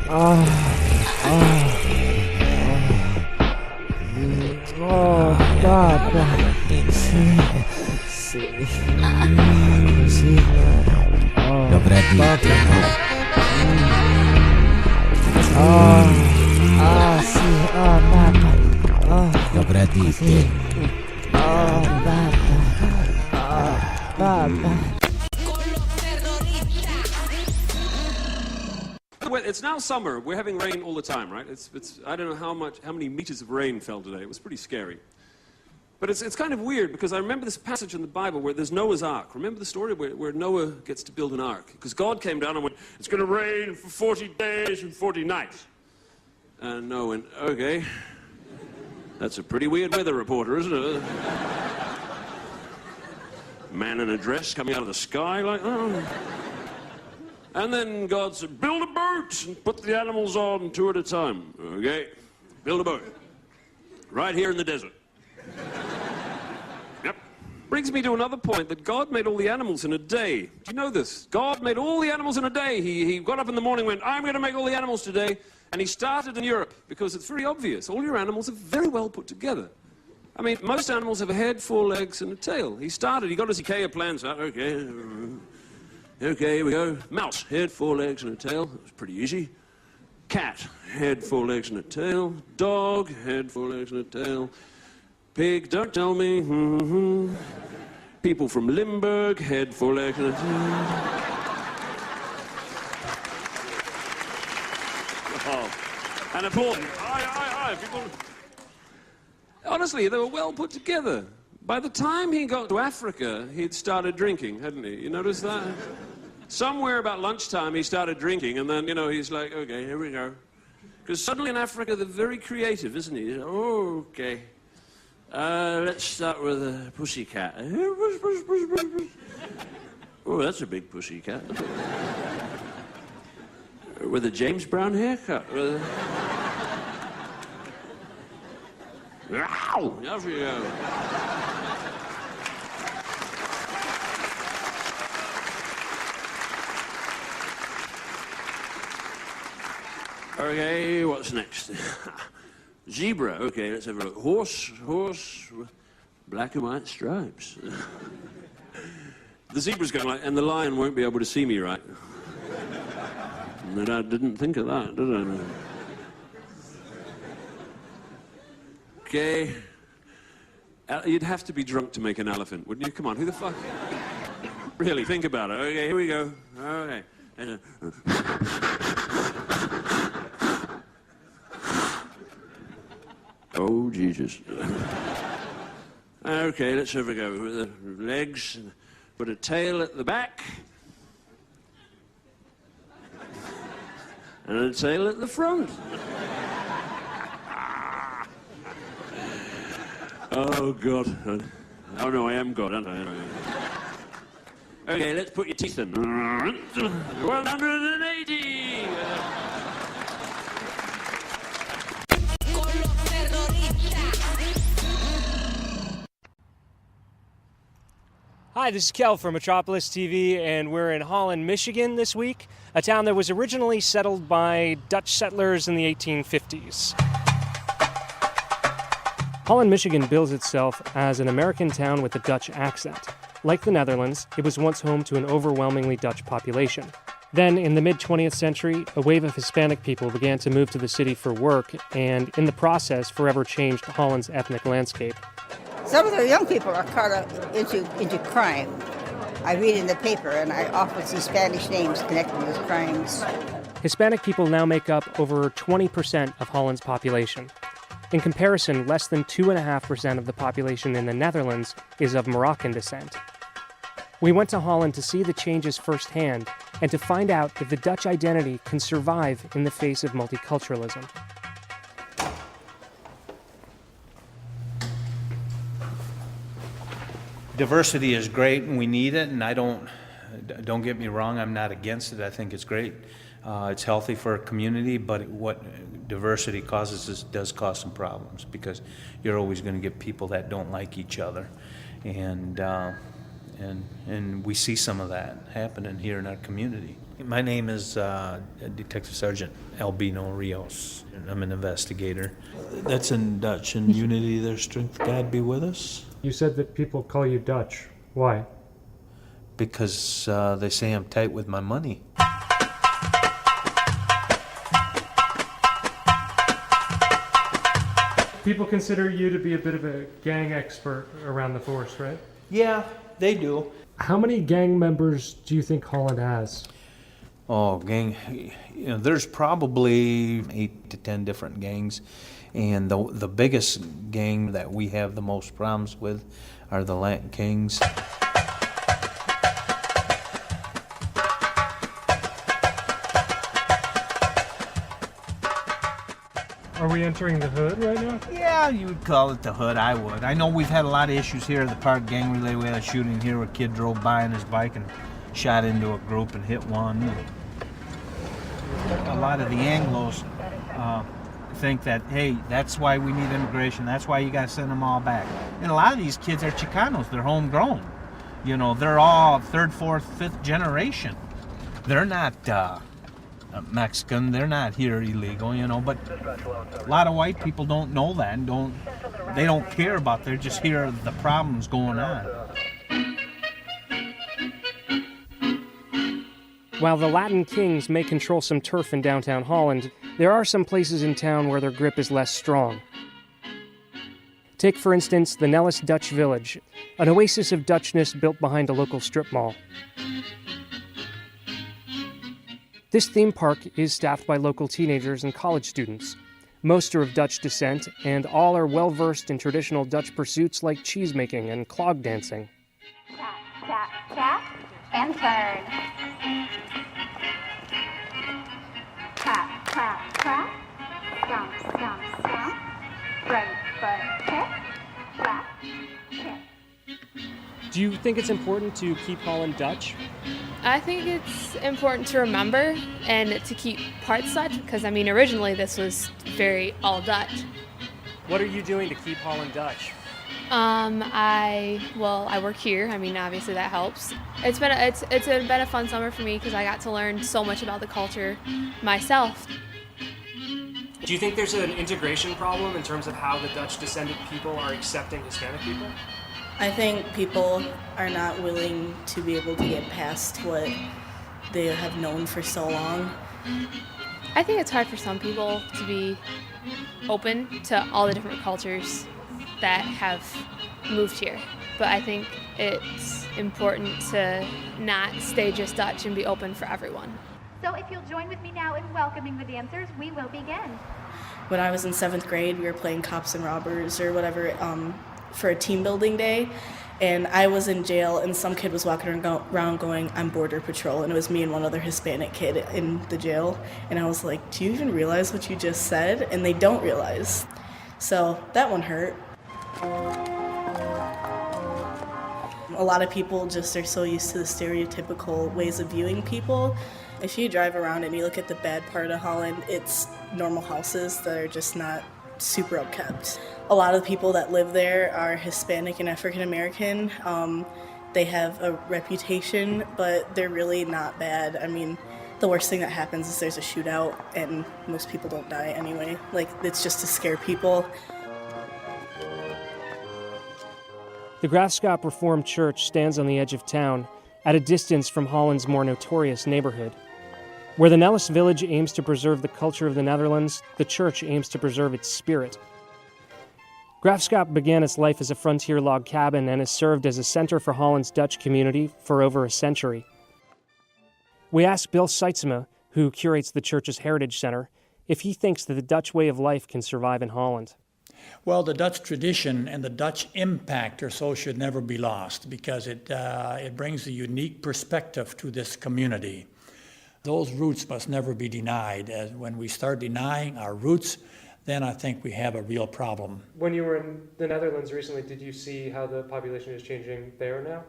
Papà. Sì. Sì. Dovrà dirti, no? Sì, papà. Dovrà dirti. Papà. Well, it's now summer. We're having rain all the time, right? It's I don't know how many meters of rain fell today. It was pretty scary. But it's kind of weird because I remember this passage in the Bible where there's Noah's Ark. Remember the story where Noah gets to build an ark? Because God came down and went, it's going to rain for 40 days and 40 nights. And Noah went, okay. That's a pretty weird weather reporter, isn't it? Man in a dress coming out of the sky like, oh. And then God said, build a boat and put the animals on 2 at a time. Okay, build a boat. Right here in the desert. Yep. Brings me to another point, that God made all the animals in a day. Do you know this? God made all the animals in a day. He got up in the morning and went, I'm going to make all the animals today. And he started in Europe, because it's very obvious. All your animals are very well put together. I mean, most animals have a head, 4 legs, and a tail. He got his IKEA plans out. Okay, here we go. Mouse, head, 4 legs, and a tail. That was pretty easy. Cat, head, 4 legs, and a tail. Dog, head, 4 legs, and a tail. Pig, don't tell me. People from Limburg, head, 4 legs, and a tail. Oh. And applaud. Aye. People. Honestly, they were well put together. By the time he got to Africa, he'd started drinking, hadn't he? You notice that? Somewhere about lunchtime, he started drinking, and then, he's like, okay, here we go. Because suddenly in Africa, they're very creative, isn't he? He's like, oh, okay. Let's start with a pussycat. Oh, that's a big pussycat. With a James Brown haircut. Ow! Off you go. Okay, what's next? Zebra. Okay, let's have a look. Horse with black and white stripes. The zebra's going like, and the lion won't be able to see me, right? And I didn't think of that, did I? Okay. You'd have to be drunk to make an elephant, wouldn't you? Come on, who the fuck? Really, think about it. Okay, here we go. Okay. Oh, Jesus. Okay, let's have a go. With the legs, put a tail at the back. And a tail at the front. Oh, God. Oh, no, I am God, aren't I? Okay, let's put your teeth in. 180! Hi, this is Kel from Metropolis TV, and we're in Holland, Michigan this week, a town that was originally settled by Dutch settlers in the 1850s. Holland, Michigan bills itself as an American town with a Dutch accent. Like the Netherlands, it was once home to an overwhelmingly Dutch population. Then, in the mid-20th century, a wave of Hispanic people began to move to the city for work, and in the process, forever changed Holland's ethnic landscape. Some of the young people are caught up into crime. I read in the paper, and I often see Spanish names connected with crimes. Hispanic people now make up over 20% of Holland's population. In comparison, less than 2.5% of the population in the Netherlands is of Moroccan descent. We went to Holland to see the changes firsthand and to find out if the Dutch identity can survive in the face of multiculturalism. Diversity is great and we need it, and don't get me wrong, I'm not against it. I think it's great. It's healthy for a community, but what diversity does cause some problems, because you're always going to get people that don't like each other, and we see some of that happening here in our community. My name is Detective Sergeant Albino Rios, and I'm an investigator. That's in Dutch. In unity, their strength, God be with us. You said that people call you Dutch. Why? Because they say I'm tight with my money. People consider you to be a bit of a gang expert around the force, right? Yeah, they do. How many gang members do you think Holland has? Oh, gang, there's probably 8 to 10 different gangs, and the biggest gang that we have the most problems with are the Latin Kings. Are we entering the hood right now? Yeah, you would call it the hood, I would. I know we've had a lot of issues here at the park gang related. We had a shooting here where a kid drove by on his bike and shot into a group and hit one. A lot of the Anglos think that, hey, that's why we need immigration, that's why you gotta send them all back. And a lot of these kids are Chicanos, they're homegrown. You know, they're all 3rd, 4th, 5th generation. They're not Mexican, they're not here illegal, you know, but a lot of white people don't know that and they don't care about, they just hear the problems going on. While the Latin Kings may control some turf in downtown Holland, there are some places in town where their grip is less strong. Take, for instance, the Nellis Dutch Village, an oasis of Dutchness built behind a local strip mall. This theme park is staffed by local teenagers and college students. Most are of Dutch descent, and all are well-versed in traditional Dutch pursuits like cheesemaking and clog dancing. Tap, tap, tap, and turn. Clap, clap, clap. Stomp, stomp, stomp. Right foot kick. Clap, kick. Do you think it's important to keep Holland Dutch? I think it's important to remember and to keep parts Dutch because, I mean, originally this was very all Dutch. What are you doing to keep Holland Dutch? I work here. I mean, obviously that helps. It's been a fun summer for me because I got to learn so much about the culture myself. Do you think there's an integration problem in terms of how the Dutch-descended people are accepting Hispanic people? I think people are not willing to be able to get past what they have known for so long. I think it's hard for some people to be open to all the different cultures that have moved here. But I think it's important to not stay just Dutch and be open for everyone. So if you'll join with me now in welcoming the dancers, we will begin. When I was in 7th grade, we were playing cops and robbers or whatever for a team building day, and I was in jail, and some kid was walking around going, "I'm Border Patrol," and it was me and one other Hispanic kid in the jail, and I was like, "Do you even realize what you just said?" And they don't realize. So that one hurt. A lot of people just are so used to the stereotypical ways of viewing people. If you drive around and you look at the bad part of Holland, it's normal houses that are just not super upkept. A lot of the people that live there are Hispanic and African American. They have a reputation, but they're really not bad. I mean, the worst thing that happens is there's a shootout and most people don't die anyway. Like, it's just to scare people. The Graafschap Reformed Church stands on the edge of town, at a distance from Holland's more notorious neighborhood. Where the Nellis village aims to preserve the culture of the Netherlands, the church aims to preserve its spirit. Graafschap began its life as a frontier log cabin and has served as a center for Holland's Dutch community for over a century. We asked Bill Seitzema, who curates the church's Heritage Center, if he thinks that the Dutch way of life can survive in Holland. Well, the Dutch tradition and the Dutch impact or so should never be lost because it brings a unique perspective to this community. Those roots must never be denied. As when we start denying our roots, then I think we have a real problem. When you were in the Netherlands recently, did you see how the population is changing there now?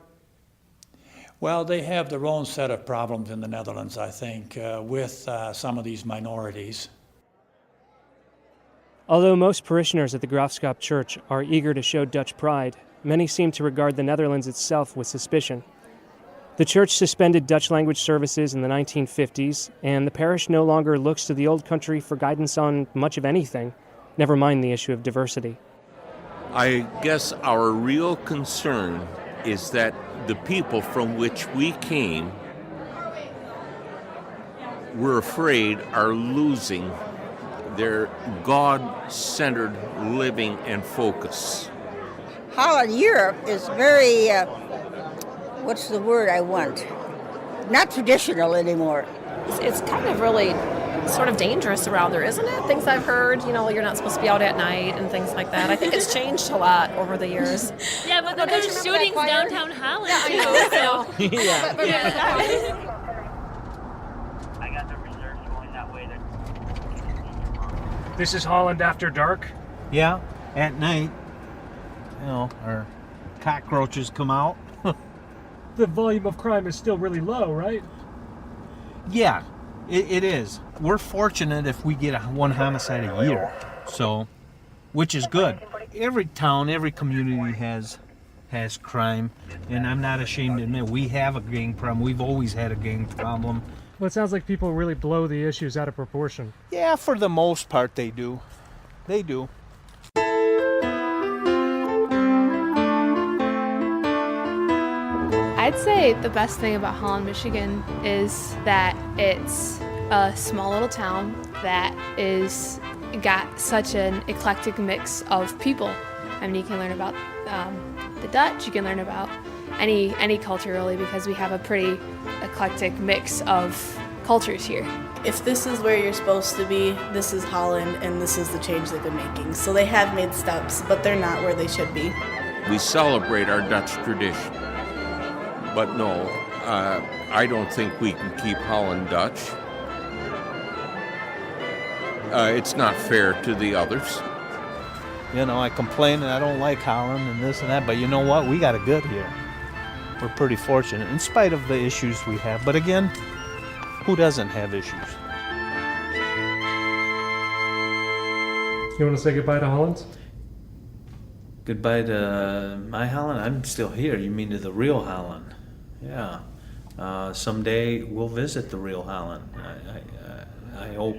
Well, they have their own set of problems in the Netherlands, I think, with some of these minorities. Although most parishioners at the Graafschap Church are eager to show Dutch pride, many seem to regard the Netherlands itself with suspicion. The church suspended Dutch language services in the 1950s, and the parish no longer looks to the old country for guidance on much of anything, never mind the issue of diversity. I guess our real concern is that the people from which we came, we're afraid, are losing their God-centered living and focus. Holland, Europe is very, what's the word I want? Not traditional anymore. It's kind of really sort of dangerous around there, isn't it? Things I've heard, you're not supposed to be out at night and things like that. I think it's changed a lot over the years. Yeah, but there's shootings downtown Holland. Yeah, I know. Yeah. I got the reserves going that way. This is Holland after dark? Yeah, at night, our cockroaches come out. The volume of crime is still really low, right? Yeah, it is. We're fortunate if we get one homicide a year, which is good. Every town, every community has crime, and I'm not ashamed to admit we have a gang problem. We've always had a gang problem. Well, it sounds like people really blow the issues out of proportion. Yeah, for the most part they do. They do. I'd say the best thing about Holland, Michigan is that it's a small little town that is got such an eclectic mix of people. I mean, you can learn about the Dutch, you can learn about any culture really, because we have a pretty eclectic mix of cultures here. If this is where you're supposed to be, this is Holland, and this is the change they've been making. So they have made steps, but they're not where they should be. We celebrate our Dutch tradition, but no, I don't think we can keep Holland Dutch. It's not fair to the others. I complain and I don't like Holland and this and that, but you know what? We got it good here. We're pretty fortunate, in spite of the issues we have. But again, who doesn't have issues? You want to say goodbye to Holland? Goodbye to my Holland? I'm still here. You mean to the real Holland? Yeah. Someday we'll visit the real Holland. I hope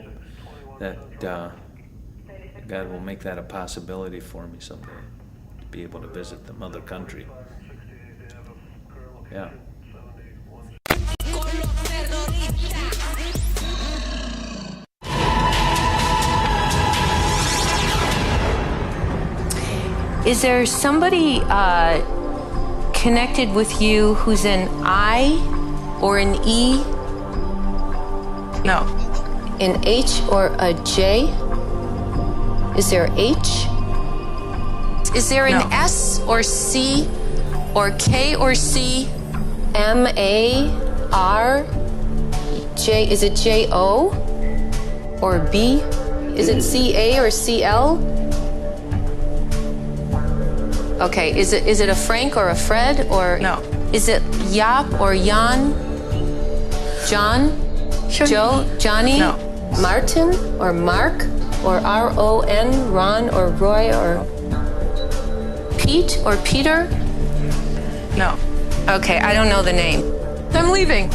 that God will make that a possibility for me someday, to be able to visit the mother country. Yeah. Is there somebody connected with you who's an I or an E? No. An H or a J? Is there H? Is there an S or C or K or C? M A R J? Is it J O or B? Is it C A or C L? Okay, is it a Frank or a Fred or No? Is it Yap or Jan? John? Sure. Joe? Johnny? No. Martin or Mark or R-O-N? Ron or Roy or Pete or Peter? No. Okay, I don't know the name. I'm leaving.